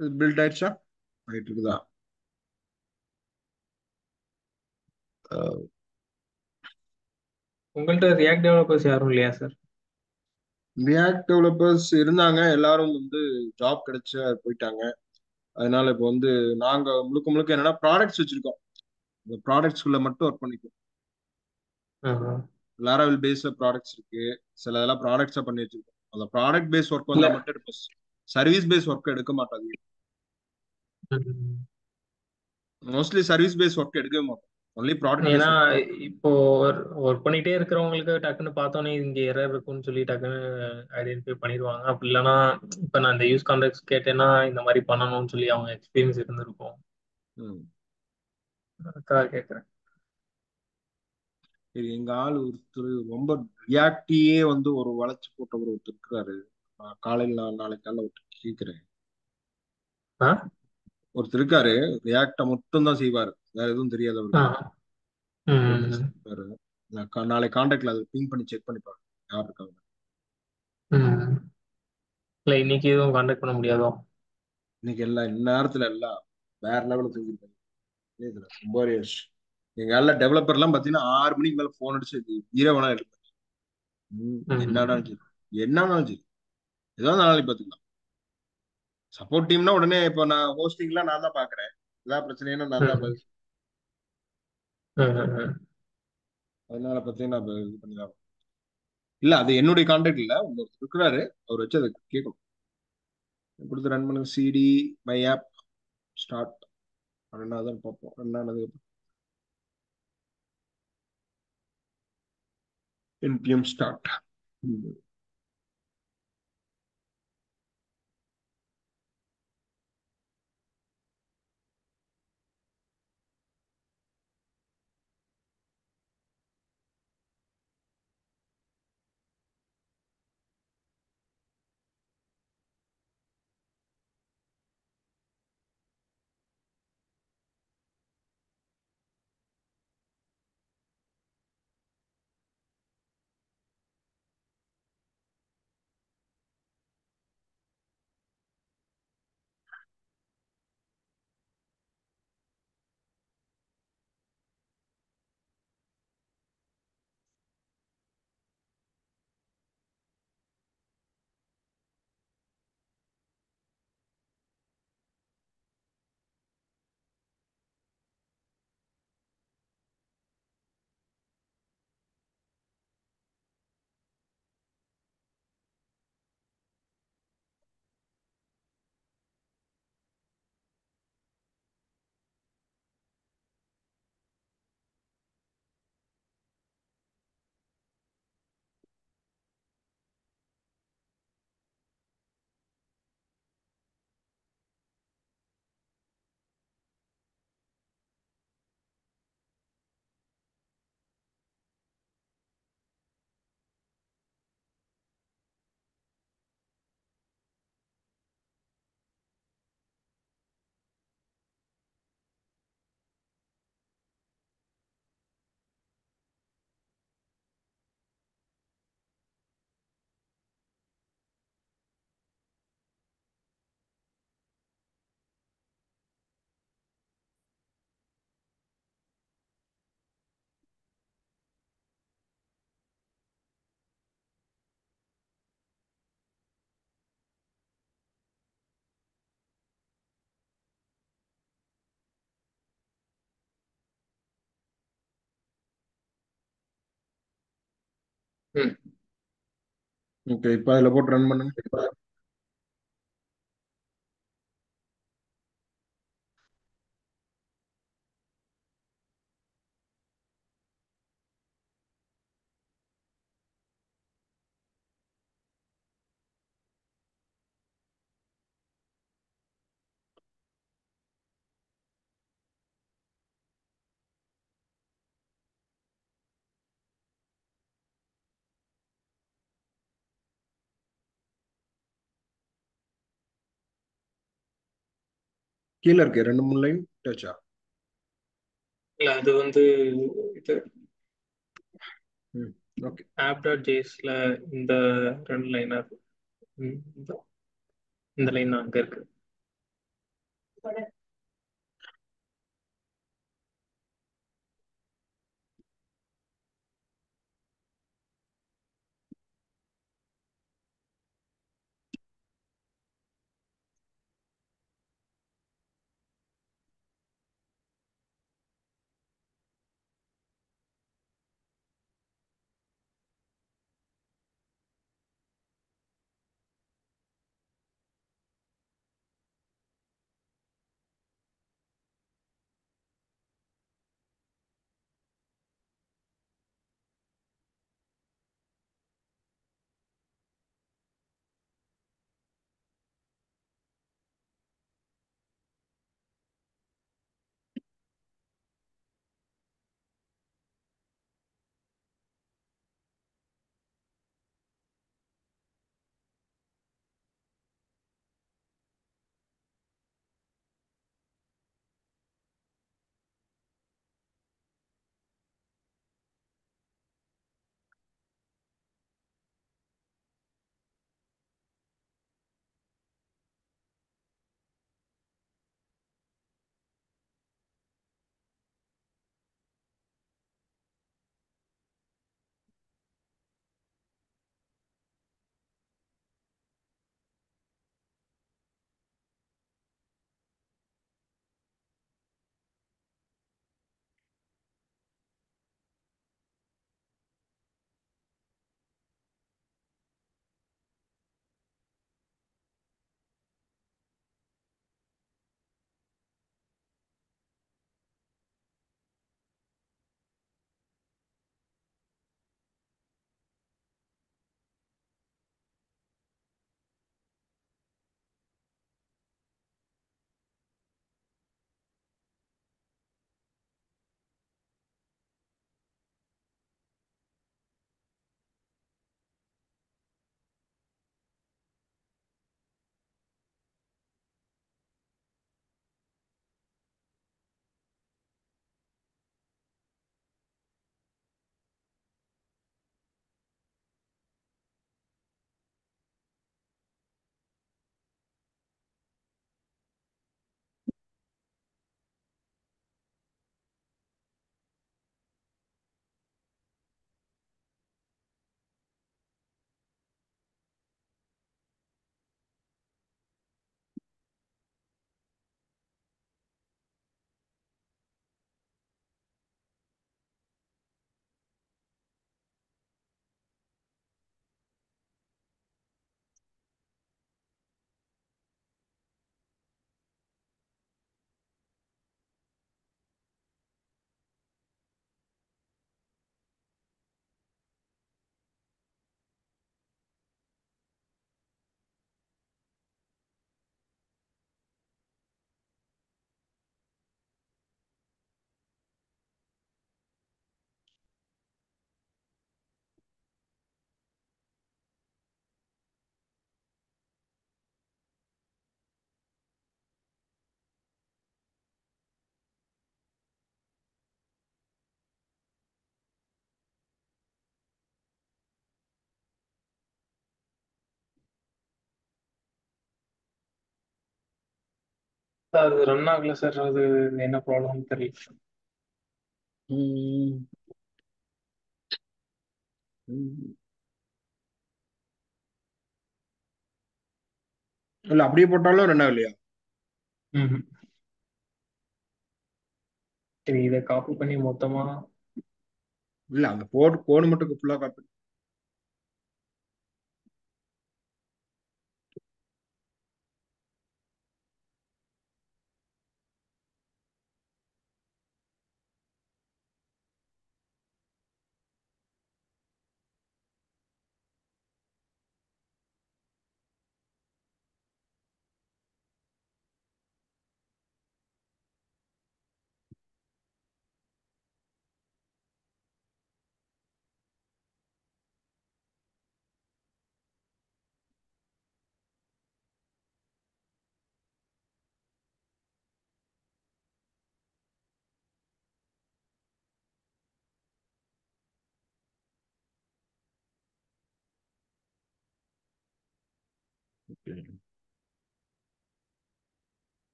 இது பில்ட் ஆயிடுச்சா? ஆயிட்டு இருக்குதா? உங்கள்ட்ட ரியாக்ட் டெவலப்பர்ஸ் யாரும் இல்லையா சார்? ரியாக்ட் டெவலப்பர்ஸ் இருந்தாங்க, எல்லாரும் வந்து ஜாப் கிடைச்சு போயிட்டாங்க. அதனால இப்போ வந்து நாங்க முழுக்க முழுக்க என்னன்னா ப்ராடக்ட்ஸ் வச்சிருக்கோம். இந்த ப்ராடக்ட்ஸ்குள்ள மட்டும் ஒர்க் பண்ணிப்போம். ஆஹா. லாராவில் பேஸ்ட் ப்ராடக்ட்ஸ் இருக்கு. சில இதெல்லாம் ப்ராடக்ட்ஸா பண்ணி வச்சிருக்கோம். அந்த ப்ராடக்ட் பேஸ் ஒர்க் இல்ல. வந்தா மட்டும் எடுப்போம். சர்வீஸ் பேஸ் ஒர்க் எடுக்க மாட்டாங்க. ம். மோஸ்ட்லி சர்வீஸ் பேஸ் ஒர்க் எடுக்கவே மாட்டோம். ஒன்லி ப்ராடக்ட் ஏன்னா பேஸ் ஒர்க். இப்போ ஒர்க் பண்ணிட்டே இருக்கிறவங்களுக்கு டக்குன்னு பார்த்தோன்னே இங்க எரர் இருக்குன்னு சொல்லி டக்குன்னு ஐடென்டிஃபை பண்ணிடுவாங்க. அப்படி இல்லைன்னா இப்போ நான் இந்த யூஸ் கான்டெக்ட்ஸ் கேட்டேன்னா இந்த மாதிரி பண்ணணும்னு சொல்லி அவங்க எக்ஸ்பீரியன்ஸ் இருந்திருக்கும். அதுக்காக கேட்குறேன். சரி, எங்க ஆள் ஒருத்தர் ரொம்ப ரியாக்டியே வந்து ஒரு வளைச்சு போட்டவர் ஒருத்தர் இருக்கிறாரு. நான் நாளைக்கு காலைல ஒருத்தர் கேட்கிறேன். ஆ. ஒருத்தர் இருக்காரு, ரியாக்ட மட்டும் தான் செய்வாரு, வேற எதுவும் தெரியாது ஆ. அவருக்கு. மட்டும் ம். செய்வாரு. நாளைக்கு கான்டாக்ட்ல அதை பிங் பண்ணி செக் பண்ணி பாருங்க யார் இருக்காங்க. ம். இல்லை இன்னைக்கு எதுவும் கான்டாக்ட் பண்ண முடியாதோ? இன்னைக்கு எல்லாம் இந்நேரத்துல எல்லாம் வேற லெவலில் தூங்கிருக்காங்க. இதுல ரொம்ப ரேஷ். எங்க ஆள்ல டெவலப்பர் எல்லாம் பாத்தீங்கன்னா 6 மணிக்கு மேல போன் அடிச்சு இரவனா எடுப்பேன். என்னடாலும் ம். சரி, என்னன்னாலும் சரி, ஏதாவது நாளைக்கு பாத்துக்கலாம். சப்போர்ட் டீம்னா உடனே இப்போ நான் ஹோஸ்டிங்லாம் நான் தான் பாக்குறேன். ஏதாவது பிரச்சனைனா நான் தான் ம். பதில். ம். அதனால பாத்தீங்கன்னா இப்ப இது பண்ணிதான். இல்ல அது என்னுடைய கான்டாக்ட் இல்ல, ஒருத்தர் இருக்கிறாரு, அவர் வச்சு அதை கேட்கணும். கொடுத்து ரன் பண்ணுங்க. CD my app start. ரெண்டாவது பார்ப்போம். ரெண்டாவது என்பிஎம் ஸ்டார்ட். ம். ஓகே, இப்போ அதில் போட்டு ரன் பண்ணுங்க. கீழே இருக்கு 2 3 லைன் டச்சா. இல்லை அது வந்து இது ம். ஓகே. ஆப் டாட் ஜேஸ்ல இந்த 2 லைனர் இந்த லைன் அங்கே இருக்கு. அது ரன் ஆகல சார். அது என்ன ப்ராப்ளம் தெரியல. ம், ம். இல்ல அப்படியே போட்டாலும் ரெண்டாவது இல்லையா? ம். சரி, இதை காப்பி பண்ணி மொத்தமா. இல்ல அந்த கோடு மட்டும் ஃபுல்லா காப்பி.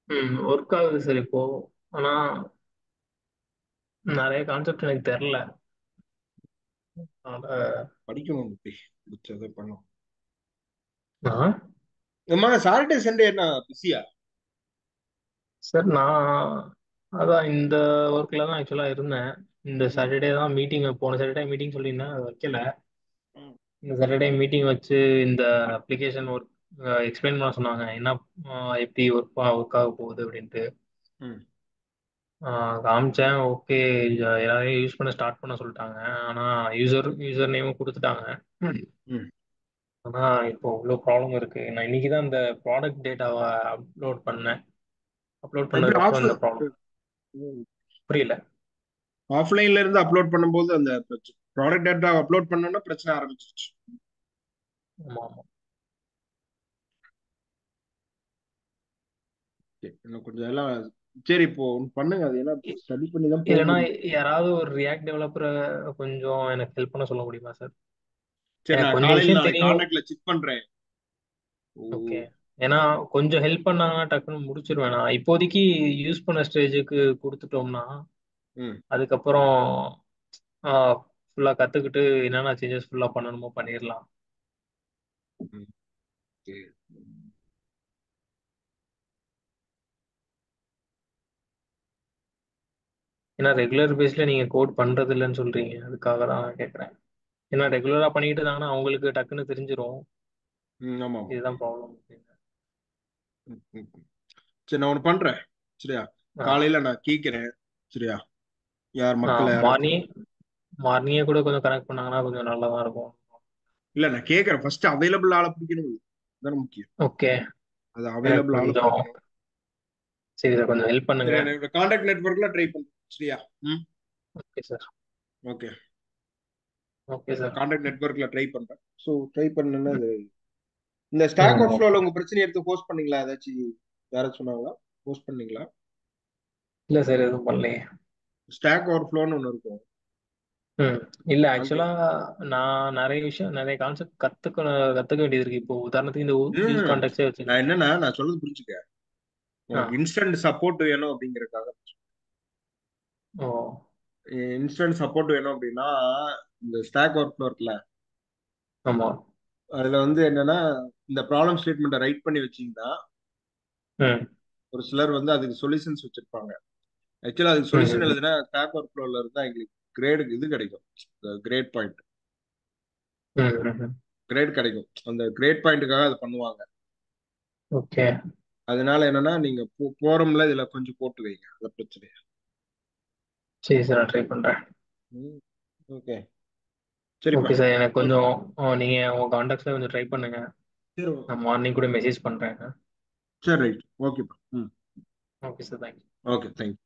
ஒர்க் ஆகுது சார் இப்போ. ஆனா நிறைய கான்செப்ட் எனக்கு தெரியல. அதனால படிக்கணும் தம்பி, பிடிச்சதை பண்ணும். நான் அம்மா சாட்டர்டே சண்டே என்ன பிஸியா? சார் அதான் இந்த ஒர்க்ல தான் ஆக்சுவலா இருந்தேன். இந்த ம். சாட்டர்டே தான் மீட்டிங், போன சாட்டர்டே மீட்டிங் சொல்லியிருந்தேன், அது வைக்கல. ம். இந்த சாட்டர்டே மீட்டிங் வச்சு இந்த அப்ளிகேஷன் ஒர்க் எக்ஸ்பிளைன் பண்ண சொன்னாங்க. என்ன எப்படி ஒர்க் ஆக போகுது அப்படின்ட்டு. ம். காமிச்சேன். ஓகே, எல்லாரையும் யூஸ் பண்ண ஸ்டார்ட் பண்ண சொல்லிட்டாங்க. ஆனா யூசர் நேமும் கொடுத்துட்டாங்க. ம். ம். ஆனா இப்போ இவ்வளோ ப்ராப்ளம் இருக்கு. நான் இன்னைக்கு தான் இந்த ப்ராடக்ட் டேட்டாவை அப்லோட் பண்ணேன். அப்லோட் எப்படி பண்ணதுக்கு அப்புறம் இந்த ப்ராப்ளம். புரியல. ஆஃப்லைன்ல இருந்து அப்லோட் பண்ணும்போது அந்த ப்ராடக்ட் டேட்டா அப்லோட் பண்ணோம்னா பிரச்சனை ஆரம்பிச்சிருச்சு. ஆமா ஆமா. சரி, இன்னும் கொஞ்சம் எல்லாம். சரி, இப்போ ஒண்ணு பண்ணுங்க, அது எல்லாம் இ- ஸ்டடி பண்ணி தான் போக இல்லைன்னா முடியும். யாராவது ஒரு ரியாக்ட் டெவலப்பரை கொஞ்சம் எனக்கு ஹெல்ப் பண்ண சொல்ல முடியுமா சார்? சரி, எனக்கு நான் கொஞ்சம் காலையில் விஷயம் நாளைக்கு தெரியும். கான்டாக்ட்ல செக் பண்றேன். ஓ. ஓகே. ஏன்னா கொஞ்சம் ஹெல்ப் பண்ணாங்கன்னா டக்குன்னு முடிச்சிருவேன். நான் இப்போதைக்கு யூஸ் பண்ண ஸ்டேஜுக்கு கொடுத்துட்டோம்னா ம். அதுக்கப்புறம் ஃபுல்லாக கற்றுக்கிட்டு என்னென்ன சேஞ்சஸ் ஃபுல்லாக பண்ணணுமோ பண்ணிடலாம். ம். சரி. ஏன்னா ரெகுலர் பேஸில் நீங்கள் கோட் பண்ணுறது இல்லைன்னு சொல்கிறீங்க, அதுக்காக தான் கேட்குறேன். ஏன்னா ரெகுலராக பண்ணிக்கிட்டு இருந்தாங்கன்னா அவங்களுக்கு டக்குன்னு தெரிஞ்சிரும். ம். ஆமா ஆமா. இதுதான் ப்ராப்ளம். ம். ம். சரி, நான் ஒண்ணு பண்றேன். சரியா? ஆ காலையில நான் கேட்கிறேன். சரியா? யார் ஆ மக்களை யாராச்சும். மார்னிங்கே கூட கொஞ்சம் கனெக்ட் பண்ணாங்கன்னா கொஞ்சம் நல்லா தான் இருக்கும். இல்ல, நான் கேட்கறேன். ஃபர்ஸ்ட் அவைலபிள் ஆளை பிடிக்கணும். அதுதான் முக்கியம். ஓகே. அது எனக்கு அவைலபிள் ஆளை கொஞ்சம் பிடிக்கணும். சரி சார், கொஞ்சம் ஹெல்ப் பண்ணுங்க. சரி, என்னோட கான்டாக்ட் நெட்ஒர்க்ல ட்ரை பண்ணு. சரியா? ம். Okay sir. Okay. Okay sir. Contact நெட்ஒர்க்ல ட்ரை பண்றேன். ஸோ ட்ரை பண்ணேன்னா அது இந்த ஸ்டாக் ஓவர் ஓகே. ஃப்ளோல உங்க பிரச்சனை எடுத்து போஸ்ட் பண்ணீங்களா? ஏதாச்சும் யாராச்சும் சொன்னாங்களா? போஸ்ட் பண்ணீங்களா? இல்லை சார், எதுவும் பண்ணலையே. ஸ்டாக் ஓவர் ஃப்ளோன்னு ஒன்று இருக்கும். ம். இல்ல அது. ஆக்சுவலா நான் நிறைய விஷயம், நிறைய கான்செப்ட் கத்துக்க வேண்டியது இருக்கு. இப்போ உதாரணத்துக்கு இந்த யூஸ் ம். கான்டெக்ட்டே நான் வச்சுக்கோங்க. என்னன்னா, நான் சொல்றது புரிஞ்சுக்க. ஆ. உனக்கு இன்ஸ்டன்ட் சப்போர்ட் வேணும் அப்படிங்கறதுக்காக. ஓ. இன்ஸ்டன்ட் சப்போர்ட் வேணும் அப்படின்னா இந்த ஸ்டாக் ஓவர் ஃப்ளோ இருக்குல்ல, ஆமா. அதுல வந்து என்னன்னா, இந்த ப்ராப்ளம் ஸ்டேட்மெண்ட்டை ரைட் பண்ணி வச்சீங்கன்னா ம். ஒரு சிலர் வந்து அதுக்கு சொல்யூஷன்ஸ் வச்சிருப்பாங்க. ஆக்சுவலா அதுக்கு ம். சொல்யூஷன் ம். எழுதுனா ஸ்டாக் ஓவர் ஃப்ளோல இருந்தா எங்களுக்கு கிரேடு இது கிடைக்கும். Grade point. ம். ம். கிரேட் கிடைக்கும். அந்த கிரேட் பாயிண்ட்டுக்காக அதை பண்ணுவாங்க. ஓகே. அதனால என்னன்னா, நீங்க போறோம்ல இதுல கொஞ்சம் போட்டு வைங்க, அது பிரச்சனை. சரி சார், நான் ட்ரை பண்றேன். ம். ஓகே. சரிப்பா. ஓகே சார், எனக்கு ஓகே. கொஞ்சம் நீங்க உங்க கான்டாக்ட்ஸ்ல கொஞ்சம் ட்ரை பண்ணுங்க. சரி. நான் மார்னிங் கூட மெசேஜ் பண்றேன். சரி, ரைட். ஓகேப்பா. ம். Okay sir, thank you. Okay, thank you.